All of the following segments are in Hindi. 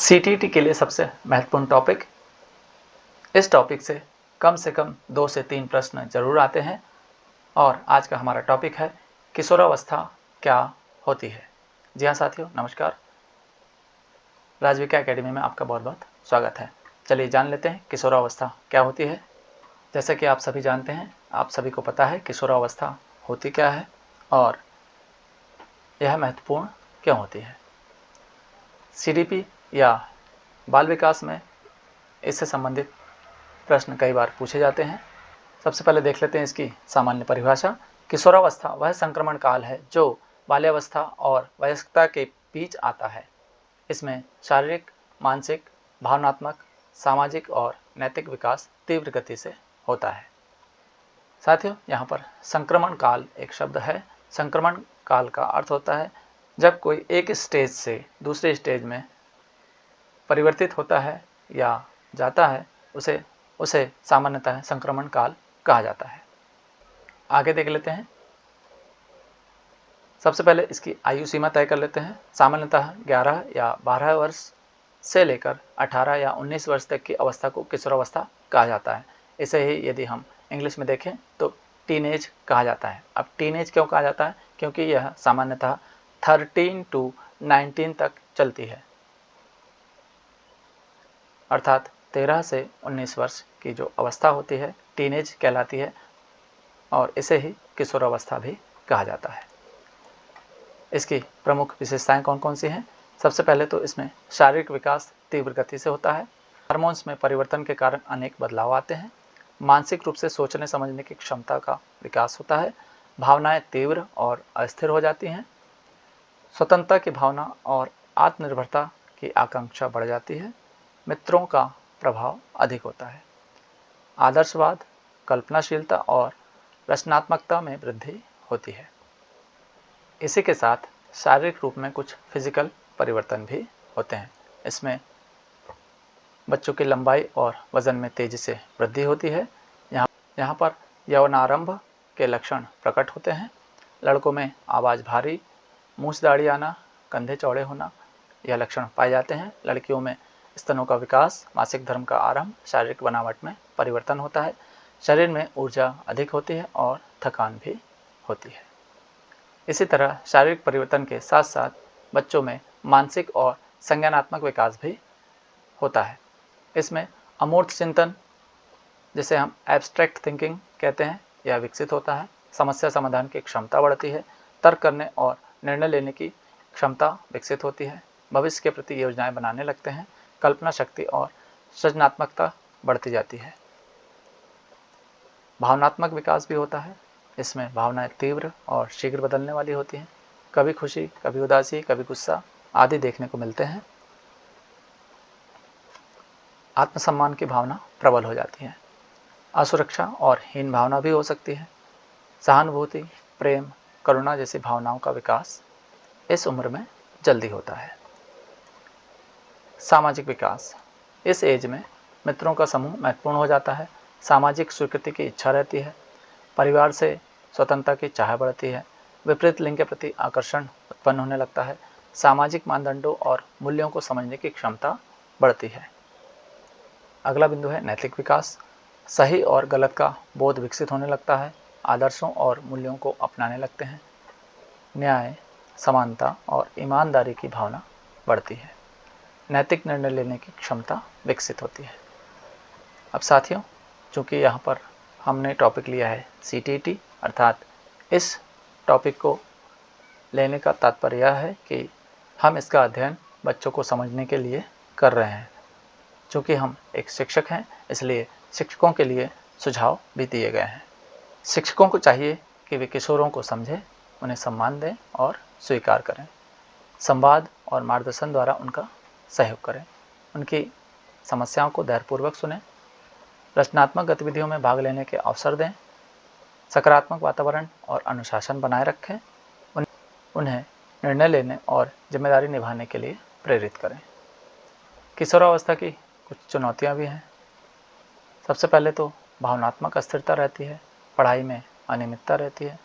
सीटीटी के लिए सबसे महत्वपूर्ण टॉपिक। इस टॉपिक से कम 2 से 3 प्रश्न जरूर आते हैं और आज का हमारा टॉपिक है किशोरावस्था क्या होती है। जी हाँ साथियों, नमस्कार। राजविका एकेडमी में आपका बहुत बहुत स्वागत है। चलिए जान लेते हैं किशोरावस्था क्या होती है। जैसा कि आप सभी जानते हैं, आप सभी को पता है किशोरावस्था होती क्या है और यह महत्वपूर्ण क्यों होती है। सीडीपी या बाल विकास में इससे संबंधित प्रश्न कई बार पूछे जाते हैं। सबसे पहले देख लेते हैं इसकी सामान्य परिभाषा। किशोरावस्था वह संक्रमण काल है जो बाल्यावस्था और वयस्कता के बीच आता है। इसमें शारीरिक, मानसिक, भावनात्मक, सामाजिक और नैतिक विकास तीव्र गति से होता है। साथियों, यहाँ पर संक्रमण काल एक शब्द है। संक्रमण काल का अर्थ होता है जब कोई एक स्टेज से दूसरे स्टेज में परिवर्तित होता है या जाता है, उसे सामान्यतः संक्रमण काल कहा जाता है। आगे देख लेते हैं। सबसे पहले इसकी आयु सीमा तय कर लेते हैं। सामान्यतः 11 या 12 वर्ष से लेकर 18 या 19 वर्ष तक की अवस्था को किशोरावस्था कहा जाता है। इसे ही यदि हम इंग्लिश में देखें तो टीनेज कहा जाता है। अब टीनेज क्यों कहा जाता है? क्योंकि यह सामान्यतः 13 to 19 तक चलती है, अर्थात 13 से 19 वर्ष की जो अवस्था होती है टीनेज कहलाती है और इसे ही किशोरावस्था भी कहा जाता है। इसकी प्रमुख विशेषताएं कौन कौन सी हैं? सबसे पहले तो इसमें शारीरिक विकास तीव्र गति से होता है। हार्मोन्स में परिवर्तन के कारण अनेक बदलाव आते हैं। मानसिक रूप से सोचने समझने की क्षमता का विकास होता है। भावनाएं तीव्र और अस्थिर हो जाती हैं। स्वतंत्रता की भावना और आत्मनिर्भरता की आकांक्षा बढ़ जाती है। मित्रों का प्रभाव अधिक होता है। आदर्शवाद, कल्पनाशीलता और रचनात्मकता में वृद्धि होती है। इसी के साथ शारीरिक रूप में कुछ फिजिकल परिवर्तन भी होते हैं। इसमें बच्चों की लंबाई और वजन में तेजी से वृद्धि होती है। यहाँ पर यौवनारंभ के लक्षण प्रकट होते हैं। लड़कों में आवाज़ भारी, मूछ दाढ़ी आना, कंधे चौड़े होना, यह लक्षण पाए जाते हैं। लड़कियों में स्तनों का विकास, मासिक धर्म का आरंभ, शारीरिक बनावट में परिवर्तन होता है। शरीर में ऊर्जा अधिक होती है और थकान भी होती है। इसी तरह शारीरिक परिवर्तन के साथ साथ बच्चों में मानसिक और संज्ञानात्मक विकास भी होता है। इसमें अमूर्त चिंतन, जिसे हम एब्स्ट्रैक्ट थिंकिंग कहते हैं, यह विकसित होता है। समस्या समाधान की क्षमता बढ़ती है। तर्क करने और निर्णय लेने की क्षमता विकसित होती है। भविष्य के प्रति योजनाएं बनाने लगते हैं। कल्पना शक्ति और सृजनात्मकता बढ़ती जाती है। भावनात्मक विकास भी होता है। इसमें भावनाएं तीव्र और शीघ्र बदलने वाली होती हैं। कभी खुशी, कभी उदासी, कभी गुस्सा आदि देखने को मिलते हैं। आत्मसम्मान की भावना प्रबल हो जाती है। असुरक्षा और हीन भावना भी हो सकती है। सहानुभूति, प्रेम, करुणा जैसी भावनाओं का विकास इस उम्र में जल्दी होता है। सामाजिक विकास, इस एज में मित्रों का समूह महत्वपूर्ण हो जाता है। सामाजिक स्वीकृति की इच्छा रहती है। परिवार से स्वतंत्रता की चाह बढ़ती है। विपरीत लिंग के प्रति आकर्षण उत्पन्न होने लगता है। सामाजिक मानदंडों और मूल्यों को समझने की क्षमता बढ़ती है। अगला बिंदु है नैतिक विकास। सही और गलत का बोध विकसित होने लगता है। आदर्शों और मूल्यों को अपनाने लगते हैं। न्याय, समानता और ईमानदारी की भावना बढ़ती है। नैतिक निर्णय लेने की क्षमता विकसित होती है। अब साथियों, चूँकि यहाँ पर हमने टॉपिक लिया है सीटीटी, अर्थात इस टॉपिक को लेने का तात्पर्य यह है कि हम इसका अध्ययन बच्चों को समझने के लिए कर रहे हैं। चूँकि हम एक शिक्षक हैं, इसलिए शिक्षकों के लिए सुझाव भी दिए गए हैं। शिक्षकों को चाहिए कि वे किशोरों को समझें, उन्हें सम्मान दें और स्वीकार करें। संवाद और मार्गदर्शन द्वारा उनका सहयोग करें। उनकी समस्याओं को धैर्यपूर्वक सुनें। रचनात्मक गतिविधियों में भाग लेने के अवसर दें। सकारात्मक वातावरण और अनुशासन बनाए रखें। उन्हें निर्णय लेने और जिम्मेदारी निभाने के लिए प्रेरित करें। किशोरावस्था की कुछ चुनौतियाँ भी हैं। सबसे पहले तो भावनात्मक अस्थिरता रहती है। पढ़ाई में अनियमितता रहती है।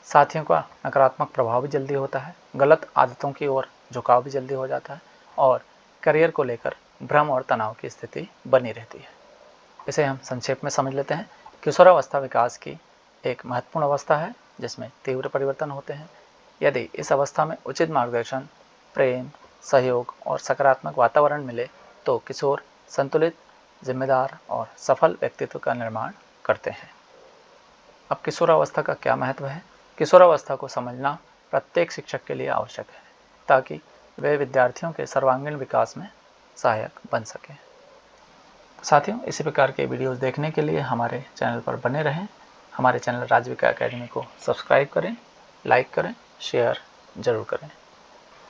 साथियों का नकारात्मक प्रभाव भी जल्दी होता है। गलत आदतों की ओर झुकाव भी जल्दी हो जाता है और करियर को लेकर भ्रम और तनाव की स्थिति बनी रहती है। इसे हम संक्षेप में समझ लेते हैं। किशोरावस्था विकास की एक महत्वपूर्ण अवस्था है जिसमें तीव्र परिवर्तन होते हैं। यदि इस अवस्था में उचित मार्गदर्शन, प्रेम, सहयोग और सकारात्मक वातावरण मिले तो किशोर संतुलित, जिम्मेदार और सफल व्यक्तित्व का निर्माण करते हैं। अब किशोरावस्था का क्या महत्व है? किशोरावस्था को समझना प्रत्येक शिक्षक के लिए आवश्यक है ताकि वे विद्यार्थियों के सर्वांगीण विकास में सहायक बन सकें। साथियों, इसी प्रकार के वीडियोस देखने के लिए हमारे चैनल पर बने रहें। हमारे चैनल राजविका एकेडमी को सब्सक्राइब करें, लाइक करें, शेयर जरूर करें।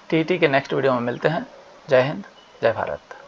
टीटी के नेक्स्ट वीडियो में मिलते हैं। जय हिंद, जय भारत।